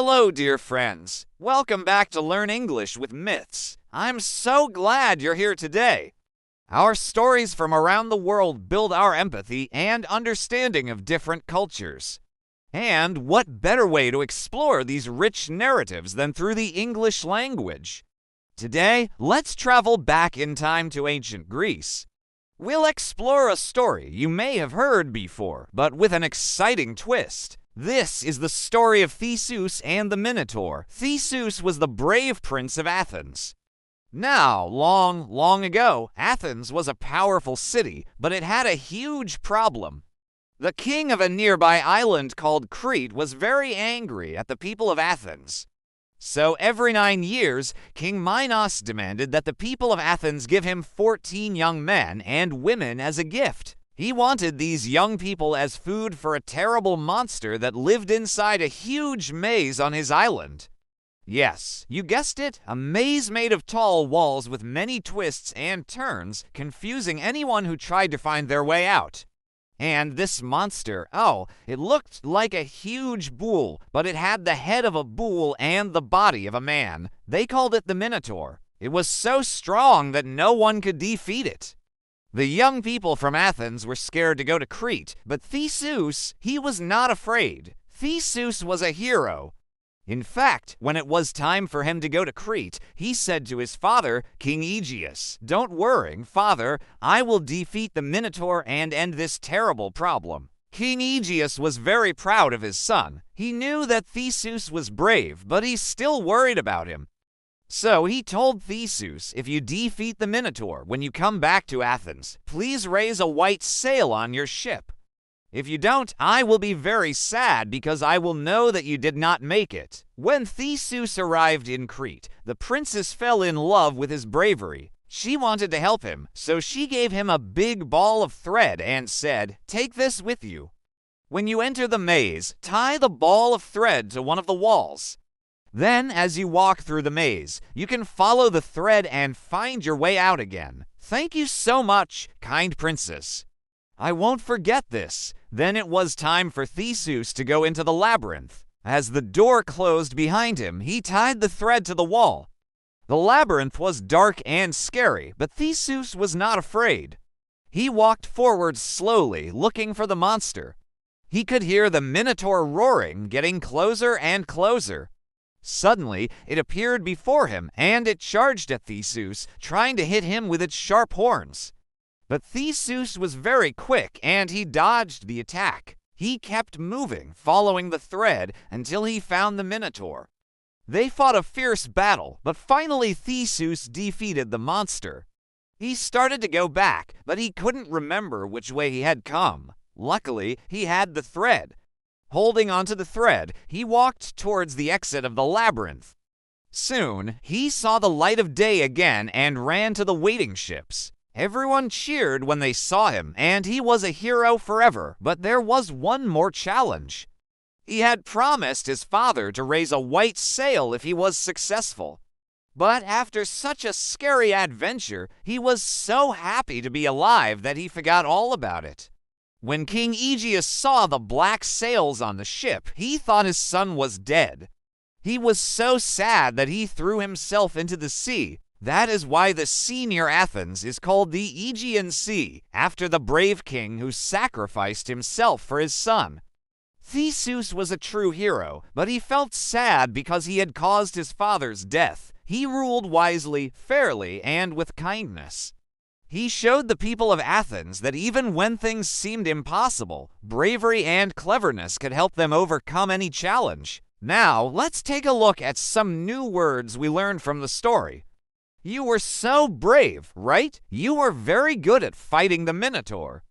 Hello, dear friends. Welcome back to Learn English with Myths. I'm so glad you're here today. Our stories from around the world build our empathy and understanding of different cultures. And what better way to explore these rich narratives than through the English language? Today, let's travel back in time to ancient Greece. We'll explore a story you may have heard before, but with an exciting twist. This is the story of Theseus and the Minotaur. Theseus was the brave prince of Athens. Now, long ago, Athens was a powerful city, but it had a huge problem. The king of a nearby island called Crete was very angry at the people of Athens. So every 9 years, King Minos demanded that the people of Athens give him 14 young men and women as a gift. He wanted these young people as food for a terrible monster that lived inside a huge maze on his island. Yes, you guessed it, a maze made of tall walls with many twists and turns, confusing anyone who tried to find their way out. And this monster, it looked like a huge bull, but it had the head of a bull and the body of a man. They called it the Minotaur. It was so strong that no one could defeat it. The young people from Athens were scared to go to Crete, but Theseus, he was not afraid. Theseus was a hero. In fact, when it was time for him to go to Crete, he said to his father, King Aegeus, "Don't worry, father, I will defeat the Minotaur and end this terrible problem." King Aegeus was very proud of his son. He knew that Theseus was brave, but he still worried about him. So he told Theseus, if you defeat the Minotaur when you come back to Athens, please raise a white sail on your ship. If you don't, I will be very sad because I will know that you did not make it. When Theseus arrived in Crete, the princess fell in love with his bravery. She wanted to help him, so she gave him a big ball of thread and said, "Take this with you. When you enter the maze, tie the ball of thread to one of the walls. Then, as you walk through the maze, you can follow the thread and find your way out again. Thank you so much, kind princess. I won't forget this." Then it was time for Theseus to go into the labyrinth. As the door closed behind him, he tied the thread to the wall. The labyrinth was dark and scary, but Theseus was not afraid. He walked forward slowly, looking for the monster. He could hear the Minotaur roaring, getting closer and closer. Suddenly, it appeared before him, and it charged at Theseus, trying to hit him with its sharp horns. But Theseus was very quick, and he dodged the attack. He kept moving, following the thread, until he found the Minotaur. They fought a fierce battle, but finally Theseus defeated the monster. He started to go back, but he couldn't remember which way he had come. Luckily, he had the thread. Holding onto the thread, he walked towards the exit of the labyrinth. Soon, he saw the light of day again and ran to the waiting ships. Everyone cheered when they saw him, and he was a hero forever, but there was one more challenge. He had promised his father to raise a white sail if he was successful. But after such a scary adventure, he was so happy to be alive that he forgot all about it. When King Aegeus saw the black sails on the ship, he thought his son was dead. He was so sad that he threw himself into the sea. That is why the sea near Athens is called the Aegean Sea, after the brave king who sacrificed himself for his son. Theseus was a true hero, but he felt sad because he had caused his father's death. He ruled wisely, fairly, and with kindness. He showed the people of Athens that even when things seemed impossible, bravery and cleverness could help them overcome any challenge. Now, let's take a look at some new words we learned from the story. You were so brave, right? You were very good at fighting the Minotaur.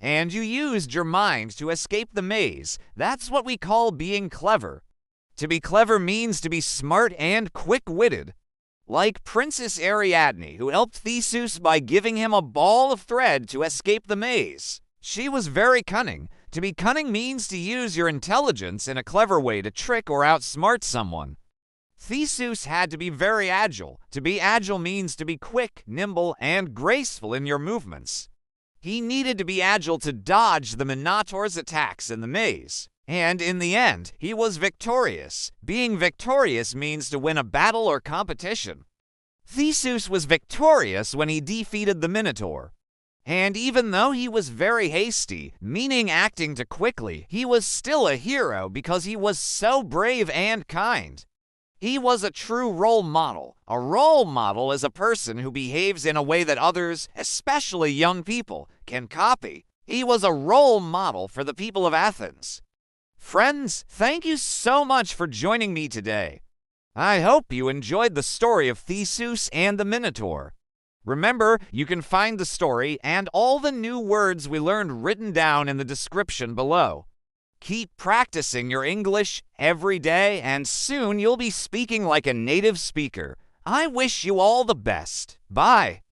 And you used your mind to escape the maze. That's what we call being clever. To be clever means to be smart and quick-witted. Like Princess Ariadne, who helped Theseus by giving him a ball of thread to escape the maze. She was very cunning. To be cunning means to use your intelligence in a clever way to trick or outsmart someone. Theseus had to be very agile. To be agile means to be quick, nimble, and graceful in your movements. He needed to be agile to dodge the Minotaur's attacks in the maze. And in the end, he was victorious. Being victorious means to win a battle or competition. Theseus was victorious when he defeated the Minotaur. And even though he was very hasty, meaning acting too quickly, he was still a hero because he was so brave and kind. He was a true role model. A role model is a person who behaves in a way that others, especially young people, can copy. He was a role model for the people of Athens. Friends, thank you so much for joining me today. I hope you enjoyed the story of Theseus and the Minotaur. Remember, you can find the story and all the new words we learned written down in the description below. Keep practicing your English every day, and soon you'll be speaking like a native speaker. I wish you all the best. Bye.